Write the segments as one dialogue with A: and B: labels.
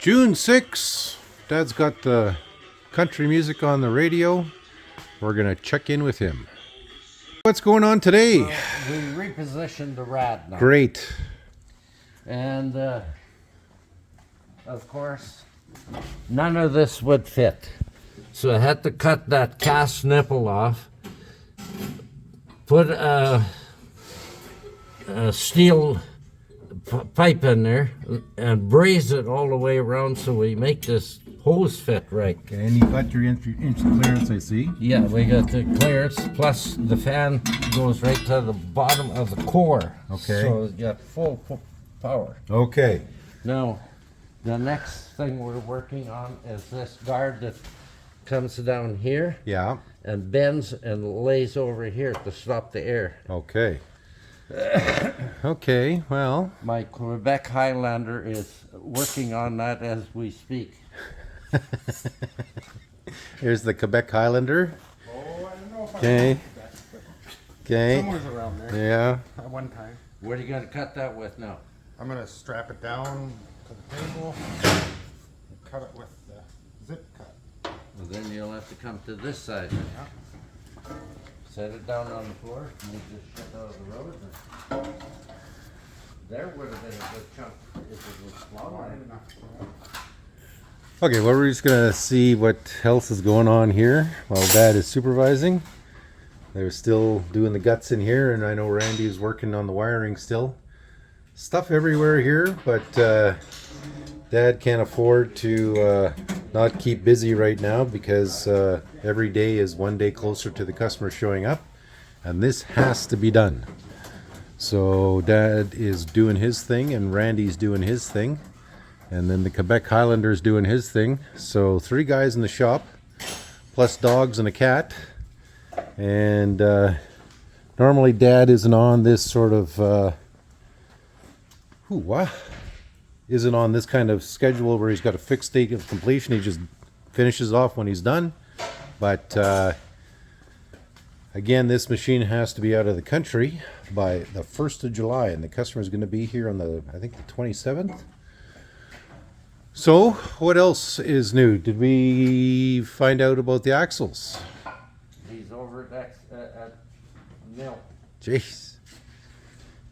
A: June 6th. Dad's got the country music on the radio. We're going to check in with him. What's going on today?
B: Well, we repositioned the rad now.
A: Great.
B: And, of course, none of this would fit. So I had to cut that cast nipple off, put a steel pipe in there, and braze it all the way around so we make this hose fit right.
A: Okay, and you got your inch clearance, I see.
B: Yeah, we got the clearance, plus the fan goes right to the bottom of the core.
A: Okay.
B: So it's got full power.
A: Okay.
B: Now, the next thing we're working on is this guard that comes down here
A: Yeah.
B: and bends and lays over here to stop the air.
A: Okay. Okay, well.
B: My Quebec Highlander is working on that as we speak.
A: Here's the Quebec Highlander.
C: Oh, I don't know if
A: Okay.
C: I like that, but
A: Okay.
C: somewhere's around there
A: Yeah.
C: at one time.
B: What are you going to cut that with now?
C: I'm gonna strap it down to the table and cut it with the zip cut.
B: Well, then you'll have to come to this side. Set it down on the floor, move this shit out of the road. There would have been a good chunk if it was smaller.
A: Okay, well, we're just going to see what else is going on here while Dad is supervising. They're still doing the guts in here, and I know Randy is working on the wiring still. Stuff everywhere here, but Dad can't afford to not keep busy right now because every day is one day closer to the customer showing up, and this has to be done. So Dad is doing his thing, and Randy's doing his thing, and then the Quebec Highlander is doing his thing. So 3 guys in the shop, plus dogs and a cat. And normally Dad isn't on this sort of isn't on this kind of schedule where he's got a fixed date of completion. He just finishes off when he's done. But again, this machine has to be out of the country by the 1st of July, and the customer is going to be here on the, I think, the 27th. So, what else is new? Did we find out about the axles?
B: He's over at mill.
A: Jeez.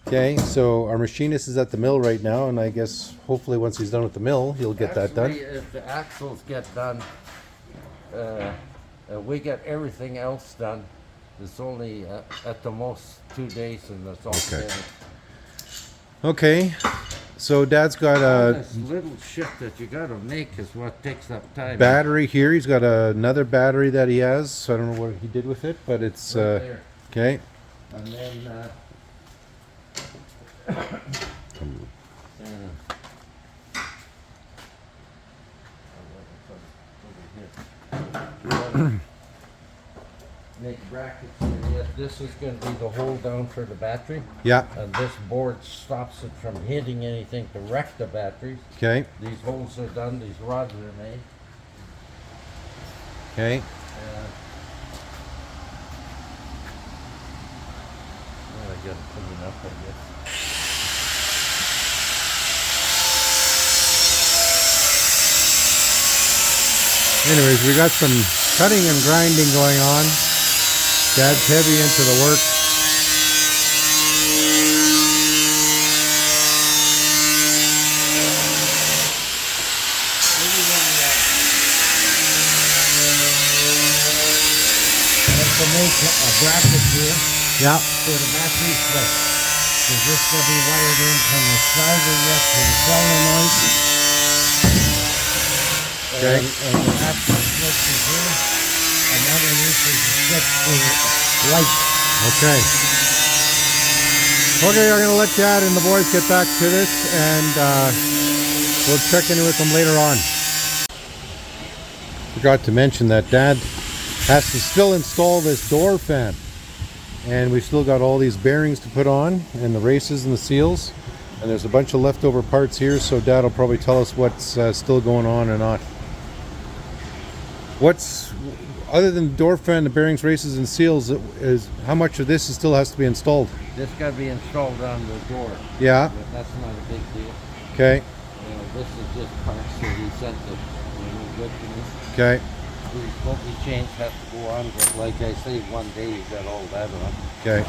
A: Okay, so our machinist is at the mill right now, and I guess hopefully once he's done with the mill, he'll get that done.
B: If the axles get done, we get everything else done. It's only at the most 2 days, and that's all.
A: Okay.
B: finished.
A: Okay, so Dad's got
B: All
A: a
B: this little shit that you gotta make is what takes up time.
A: battery here. He's got another battery that he has. So I don't know what he did with it, but it's
B: Right there.
A: okay.
B: And then make brackets here. Yes, this is going to be the hold down for the battery,
A: Yeah.
B: and this board stops it from hitting anything to wreck the batteries.
A: Okay.
B: These holes are done. These rods are made.
A: Okay.
B: I got it clean up, I guess.
A: Anyways, we got some cutting and grinding going on. Dad's heavy into the work.
B: To make a bracket here
A: Yeah.
B: for the battery switch. Is this going to be wired in from the starter yet to the solenoid?
A: Okay.
B: And the actual switch is here. And underneath is the switch for the light.
A: Okay. Okay, I'm gonna let Dad and the boys get back to this, and we'll check in with them later on. Forgot to mention that Dad has to still install this door fan, and we've still got all these bearings to put on, and the races and the seals, and there's a bunch of leftover parts here, so Dad will probably tell us what's still going on or not. What's other than the door fan, the bearings, races, and seals, is how much of this still has to be installed?
B: This got to be installed on the door.
A: Yeah.
B: But that's not a big deal.
A: Okay.
B: This is just parts that he sent it. Good to me.
A: Okay.
B: The bulky chains have to go on, but like I say, one day you got all that on.
A: Okay.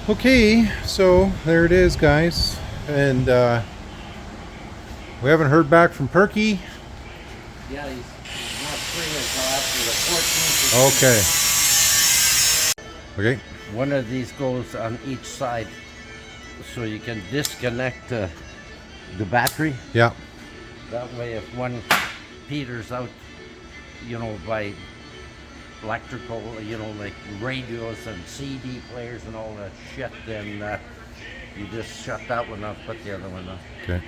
A: Okay, so there it is, guys. And we haven't heard back from Perky.
B: Yeah, he's not free until after the 14th.
A: Okay.
B: One of these goes on each side, so you can disconnect the battery.
A: Yeah.
B: That way, if one peters out, by electrical, like radios and CD players and all that shit, then you just shut that one off, put the other one off.
A: Okay.